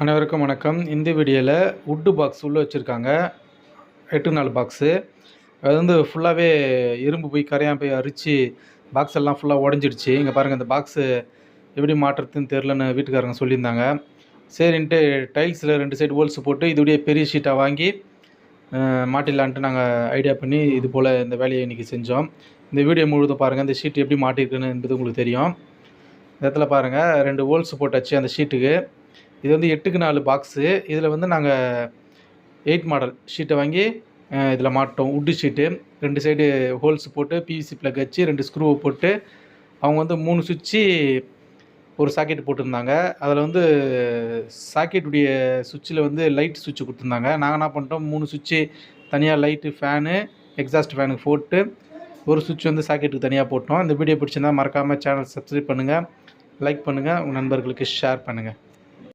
அனைவருக்கும் வணக்கம். இந்த வீடியோவில் வுட்டு பாக்ஸ் உள்ளே வச்சுருக்காங்க. 8x4 box. அது வந்து ஃபுல்லாகவே இரும்பு போய் கரையான் போய் அரித்து பாக்ஸ் எல்லாம் ஃபுல்லாக உடஞ்சிடுச்சு. இங்கே பாருங்கள், இந்த பாக்ஸு எப்படி மாட்டுறதுன்னு தெரிலன்னு வீட்டுக்காரங்க சொல்லியிருந்தாங்க. சரின்ட்டு டைல்ஸில் 2 சைடு ஹோல்ஸ் போட்டு இதோடைய பெரிய ஷீட்டாக வாங்கி மாட்டிடலான்ட்டு நாங்கள் ஐடியா பண்ணி இது போல் இந்த வேலையை இன்றைக்கி செஞ்சோம். இந்த வீடியோ முழுவதும் பாருங்கள், இந்த ஷீட் எப்படி மாட்டிருக்குன்னு என்பது உங்களுக்கு தெரியும். இந்த இடத்துல பாருங்கள், 2 ஹோல்ஸ் போட்டாச்சு அந்த ஷீட்டுக்கு. இது வந்து 8x4 பாக்ஸு. இதில் வந்து நாங்கள் 8 மாடல் ஷீட்டை வாங்கி இதில் மாட்டோம். வுட்டு ஷீட்டு 2 சைடு ஹோல்ஸ் போட்டு பிவிசி ப்ளக் வச்சு 2 ஸ்க்ரூவை போட்டு அவங்க வந்து 3 சுவிட்சு ஒரு சாக்கெட் போட்டிருந்தாங்க. அதில் வந்து சாக்கெட்டுடைய சுவிட்சில் வந்து லைட் சுவிட்சு கொடுத்துருந்தாங்க. நாங்கள் என்ன பண்ணிட்டோம், 3 சுவிட்சு தனியாக லைட்டு, ஃபேனு, எக்ஸாஸ்ட் ஃபேனுக்கு போட்டு ஒரு சுவிட்ச் வந்து சாக்கெட்டுக்கு தனியாக போட்டோம். இந்த வீடியோ பிடிச்சிருந்தால் மறக்காமல் சேனல் சப்ஸ்கிரைப் பண்ணுங்கள், லைக் பண்ணுங்கள், உங்கள் நண்பர்களுக்கு ஷேர் பண்ணுங்கள்.